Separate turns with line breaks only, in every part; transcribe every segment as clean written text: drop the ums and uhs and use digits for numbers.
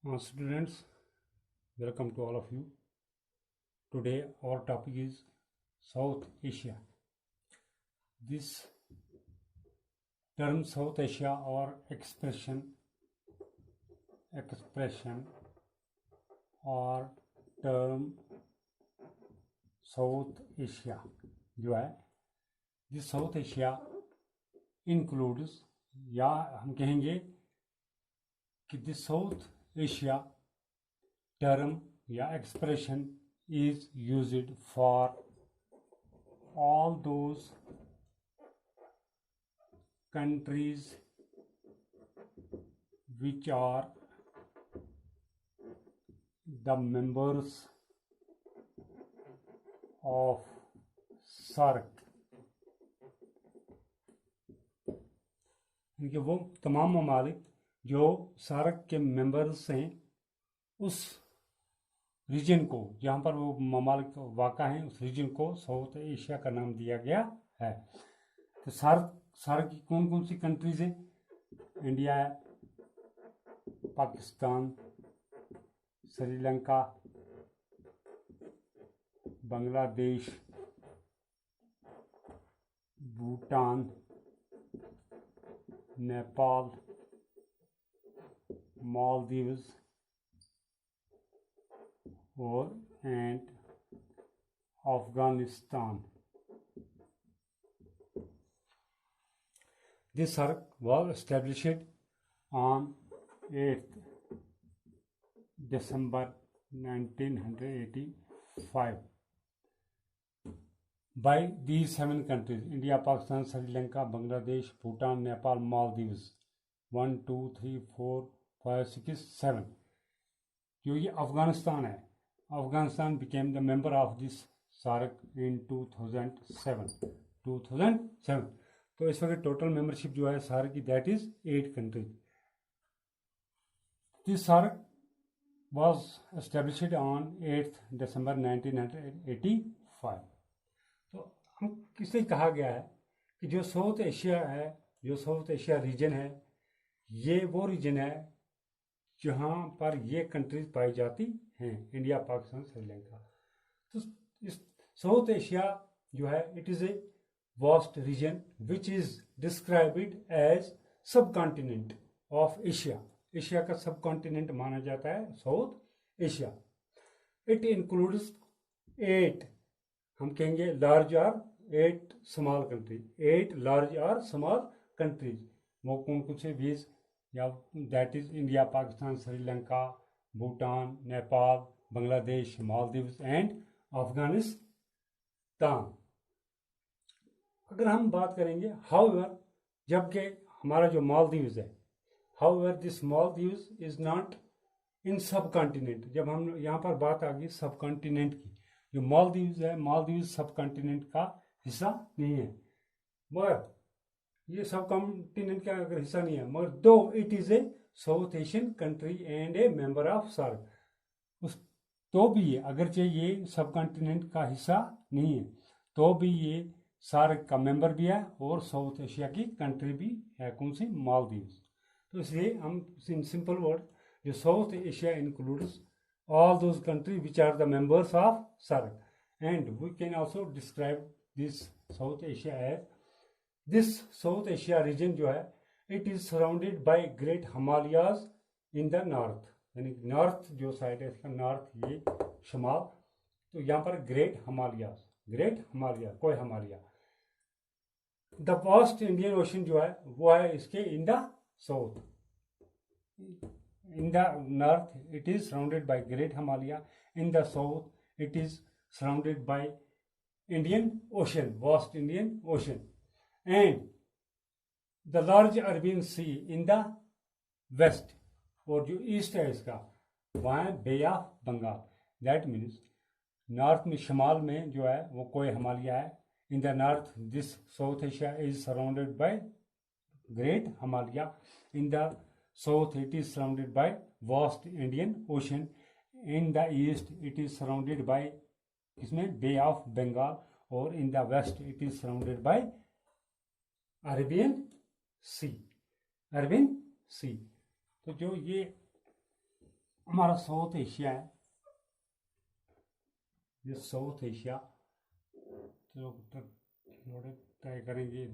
Students, welcome to all of you. Today our topic is South Asia. This term South Asia or expression or term South Asia जो है this South Asia includes या हम कहेंगे कि this South Asia term या expression is used for all those countries which are the members of SAARC. इनके वो तमाम ममालिक जो सार्क के मेंबर्स हैं उस रीजन को जहाँ पर वो ममालिक वाक़ा हैं उस रीजन को साउथ एशिया का नाम दिया गया है। तो सार्क की कौन कौन सी कंट्रीज हैं? इंडिया है, Pakistan, Sri Lanka, Bangladesh, Bhutan, Nepal, Maldives and Afghanistan. This SAARC was established on 8th December 1985 by these 7 countries: India, Pakistan, Sri Lanka, Bangladesh, Bhutan, Nepal, Maldives. 1, 2, 3, 4, 5, 6, 7. जो ये अफगानिस्तान है, Afghanistan became the member of this SAARC in 2007. तो इस वक्त टोटल मेंबरशिप जो है SAARC की that is 8 countries. This SAARC was established on 8th December 1985. तो हम किसे कहा गया है कि जो साउथ एशिया है, जो साउथ एशिया रीजन है, ये वो रीजन है जहाँ पर ये कंट्रीज पाई जाती हैं, इंडिया, पाकिस्तान, श्रीलंका. तो इस साउथ एशिया जो है it is a vast region which is described as subcontinent of Asia. Asia का सब कॉन्टिनेंट माना जाता है साउथ एशिया. इट इंक्लूड्स 8, हम कहेंगे लार्ज और 8 स्मॉल कंट्रीज. 8 लार्ज और स्मॉल कंट्रीज वो कौन कौन से बीज या that is India, Pakistan, Sri Lanka, Bhutan, Nepal, Bangladesh, Maldives and Afghanistan. अगर हम बात करेंगे हाउएवर, जबकि हमारा जो मालदीव्स है, however this Maldives is not in सब कॉन्टिनेंट. जब हम यहाँ पर बात आ गई सब कॉन्टिनेंट की, जो मालदीव्स है, मालदीव्स सब कॉन्टिनेंट का हिस्सा नहीं है. मगर ये सब कॉन्टिनेंट का अगर हिस्सा नहीं है, मगर दो it is a south Asian country and A member of SAARC. उस तो भी ये अगरचे ये सब कॉन्टिनेंट का हिस्सा नहीं है, तो भी ये SAARC का मेंबर भी है और साउथ एशिया की कंट्री भी है. कौन सी? मालदीव्स. तो इसलिए हम इन सिंपल वर्ड जो south Asia includes all those countries which are the members of SAARC, and we can also describe this South Asia as this South Asia region जो है it is surrounded by Great Himalayas in the north. यानी north जो side है इसका north, ये शुमाल, तो यहाँ पर ग्रेट हिमालय, कोई Himalaya. The vast Indian ocean जो है वो है इसके in the south. In the north, it is surrounded by Great Himalaya. In the south, it is surrounded by Indian Ocean, vast Indian Ocean, and the large Arabian Sea in the west. और जो east है इसका वहाँ है bay of Bengal. That means north में, शुमाल में जो है वो कोई हिमालय है. In the north this South Asia is surrounded by great Himalaya. In the south it is surrounded by vast Indian Ocean. In the east it is surrounded by इसमें Bay of Bengal, और in the west it is surrounded by Arabian Sea. तो जो ये हमारा south Asia है, ये South Asia, तो थोड़े ट्राई करेंगे।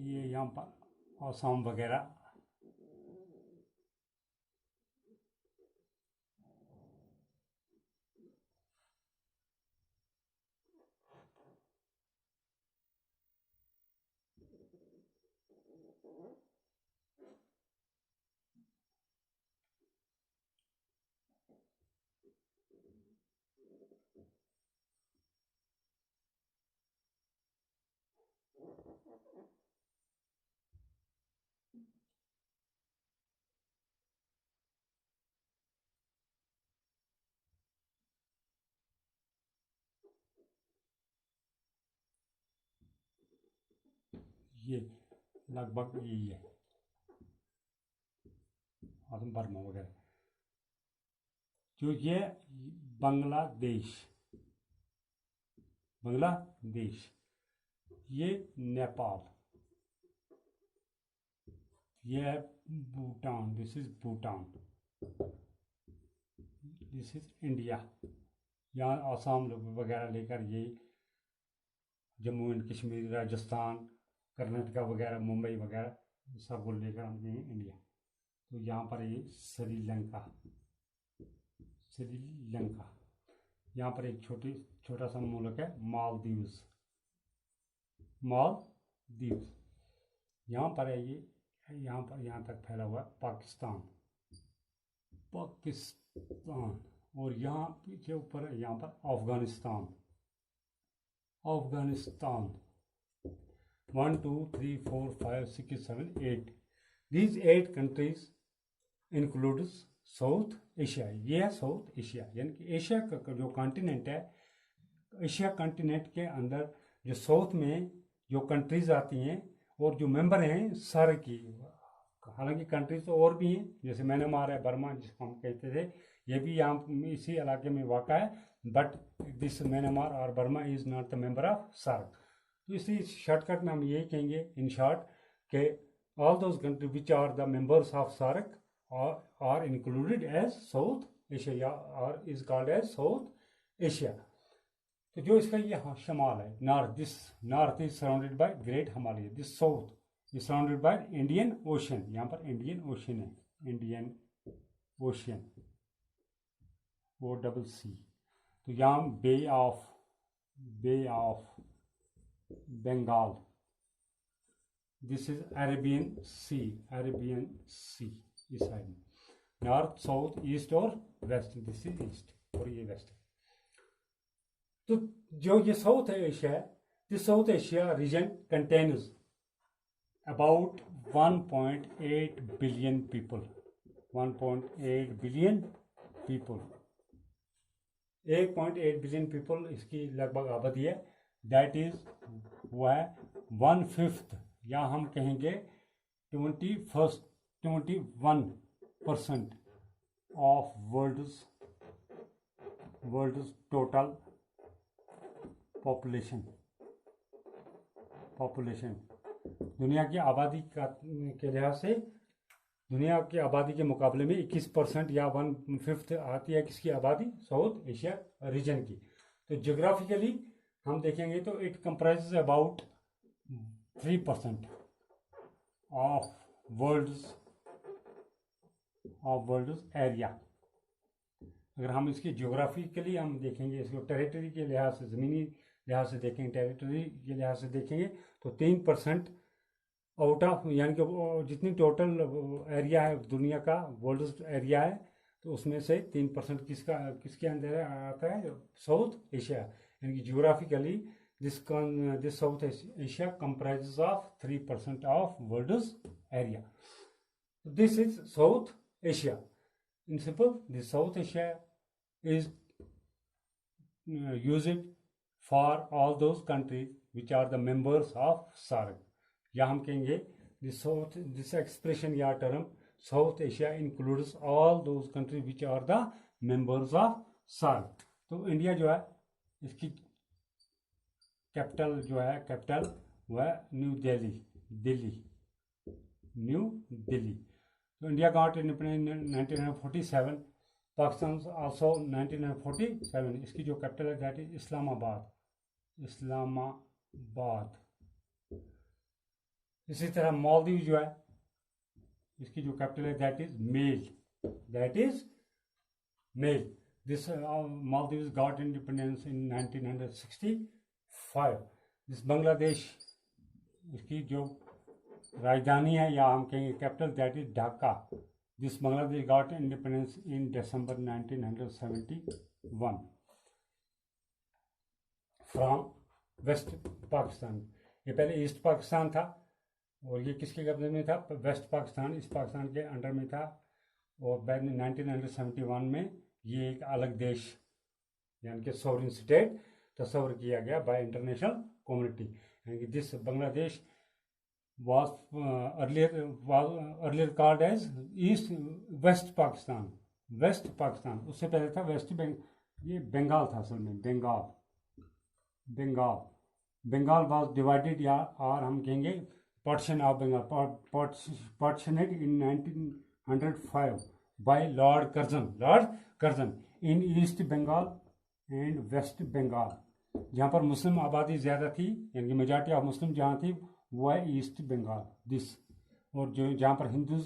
ये यहाँ पर असम वगैरह, ये लगभग यही है, और बर्मा वगैरह। जो ये बांग्लादेश, बांग्लादेश, ये नेपाल, ये है Bhutan, this is Bhutan, this is India. यहाँ आसाम वगैरह लेकर ये जम्मू एंड कश्मीर, राजस्थान, कर्नाटका वगैरह, मुंबई वगैरह सब को लेकर हम गए इंडिया। तो यहाँ पर ये श्रीलंका, श्रीलंका। यहाँ पर एक छोटा सा मुल्क है मालदीव्स, मालदीव्स। यहाँ पर है ये, यहाँ तक फैला हुआ है पाकिस्तान, पाकिस्तान। और यहाँ पीछे ऊपर है यहाँ पर Afghanistan, Afghanistan. 1 2 3 4 5 6 7 8, these 8 countries includes south Asia. ये है साउथ एशिया, यानी कि एशिया का जो कॉन्टिनेंट है, एशिया कॉन्टिनेंट के अंदर जो साउथ में जो कंट्रीज आती हैं और जो मेंबर हैं सारे की। हालांकि कंट्रीज तो और भी हैं, जैसे म्यांमार है, बर्मा जिसको हम कहते थे, ये भी यहाँ इसी इलाके में वाक़ा है, बट दिस म्यांमार और Burma is not the member of SAARC. तो इसी शॉर्टकट में हम यही कहेंगे इन शॉर्ट कि all those country which are the members of SAARC are included as South Asia or is called as South Asia। तो जो इसका ये शमाल है, north, this north is surrounded by great Himalaya, this south is surrounded by Indian Ocean. यहाँ पर Indian Ocean है, Indian Ocean, OCC। तो यहाँ bay of Bengal, this is Arabian Sea, Arabian Sea इस साइड में, नॉर्थ साउथ ईस्ट और west, this is east और ये वेस्ट। तो जो ये साउथ एशिया है, this South Asia region contains about 1.8 billion people, 1.8 billion people, 1.8 billion people इसकी लगभग आबादी है। दैट इज वो है 1/5, या हम कहेंगे 21% ऑफ वर्ल्ड्स टोटल पॉपुलेशन। दुनिया की आबादी के लिहाज से, दुनिया की आबादी के मुकाबले में 21% या 1/5 आती है किसकी आबादी, साउथ एशिया रीजन की। तो जोग्राफिकली हम देखेंगे तो it comprises about 3% of world's area. अगर हम इसकी ज्योग्राफिकली हम देखेंगे, इसको टेरिटरी के लिहाज से, ज़मीनी लिहाज से देखेंगे, टेरिटरी के लिहाज से देखेंगे तो 3% आउट ऑफ, यानी कि जितनी टोटल एरिया है दुनिया का, वर्ल्ड एरिया है, तो उसमें से 3% किसके अंदर आता है, साउथ एशिया। यानी कि geographically this South Asia comprises of 3% of world area. This is south Asia. In simple, the South Asia is used for all those countries which are the members of SAARC. या हम कहेंगे this expression या term South Asia includes all those countries which are the members of SAARC। तो India जो है, इसकी capital जो है, कैपिटल वह न्यू दिल्ली न्यू दिल्ली। तो इंडिया गॉट इंडिपेंडेंस इन 1947, पाकिस्तान आल्सो 1947। इसकी जो कैपिटल है दैट इज इस्लामाबाद। इसी तरह मालदीव जो है इसकी जो कैपिटल है that is Male. This Maldives got independence in 1965। This Bangladesh, इसकी जो राजधानी है या हम कहेंगे capital that is Dhaka. This Bangladesh got independence in December 1971 from west Pakistan. ये पहले ईस्ट पाकिस्तान था और ये किसके कब्जे में था? वेस्ट पाकिस्तान इस पाकिस्तान के अंडर में था। और बाद में 1971 में ये एक अलग देश यानी कि सॉवरेन स्टेट तस्वर किया गया बाय इंटरनेशनल कम्युनिटी। यानी कि this Bangladesh was earlier called as west Pakistan. उससे पहले था ये बंगाल था असल में, बंगाल वाज डिवाइडेड या और हम कहेंगे partition of Bengal, partitioned in 1905 by Lord Curzon in East Bengal and West Bengal. जहाँ पर मुस्लिम आबादी ज़्यादा थी यानी कि मेजॉरिटी ऑफ मुस्लिम जहाँ थी वो है ईस्ट बंगाल दिस, और जो जहाँ पर हिंदू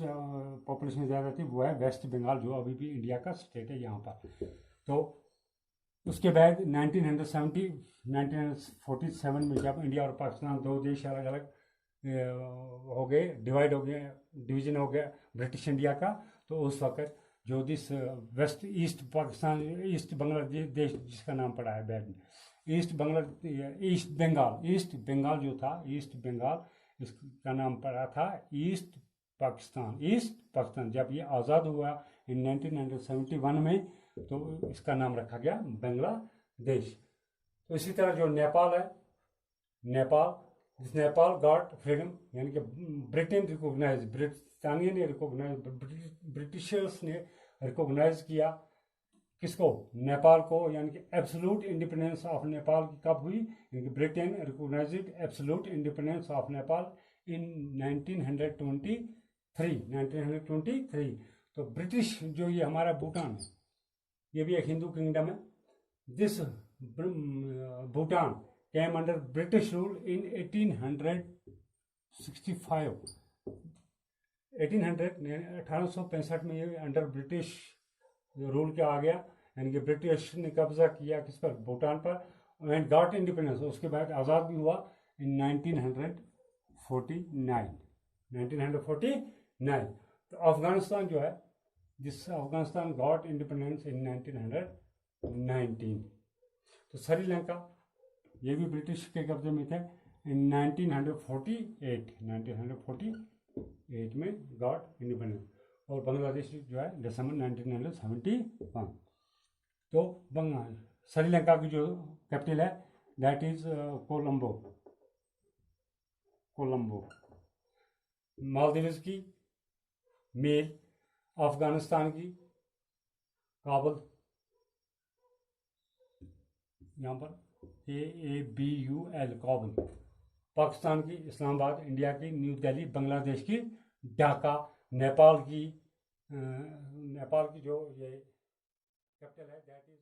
पॉपुलेशन ज़्यादा थी वो है वेस्ट बंगाल जो अभी भी इंडिया का स्टेट है यहाँ पर। तो उसके बाद 1947 में जब इंडिया और पाकिस्तान दो देश अलग अलग हो गए, डिवीजन हो गया ब्रिटिश इंडिया का, तो उस वक्त जो this west east Pakistan east Bangladesh जिसका नाम पड़ा है बाद में ईस्ट बंगाल जो था ईस्ट बंगाल, इसका नाम पड़ा था ईस्ट पाकिस्तान। जब ये आज़ाद हुआ इन 1971 में तो इसका नाम रखा गया बांग्लादेश। तो इसी तरह जो नेपाल है, नेपाल गॉट फ्रीडम यानी कि ब्रिटेन रिकॉग्नाइज, ब्रिटानिया ने रिकॉग्नाइज, ब्रिटिशर्स ने रिकॉग्नाइज किया किसको? नेपाल को, यानी कि एब्सोल्यूट इंडिपेंडेंस ऑफ नेपाल कब हुई? यानी कि Britain recognised absolute independence of Nepal in 1923। तो ब्रिटिश जो ये हमारा भूटान है ये भी एक हिंदू किंगडम है। This Bhutan came under British rule in 1865 में ये अंडर ब्रिटिश रूल क्या आ गया, यानी कि ब्रिटिश ने कब्जा किया किस पर? भूटान पर, एंड गॉट इंडिपेंडेंस। उसके बाद आज़ाद भी हुआ इन 1949। तो अफगानिस्तान जो है जिस अफगानिस्तान गॉट इंडिपेंडेंस इन 1919। तो श्रीलंका ये भी ब्रिटिश के कब्जे में थे इन 1948 में गॉट इंडिपेंडेंस। और बांग्लादेश जो है दिसंबर 1971। तो श्रीलंका की जो कैपिटल है दैट इज कोलंबो। मालदीव्स की मेल, अफगानिस्तान की काबुल, यहाँ पर AABUL काबुल, पाकिस्तान की इस्लामाबाद, इंडिया की न्यू दिल्ली, बांग्लादेश की ढाका, नेपाल की जो ये कैपिटल है दैट इज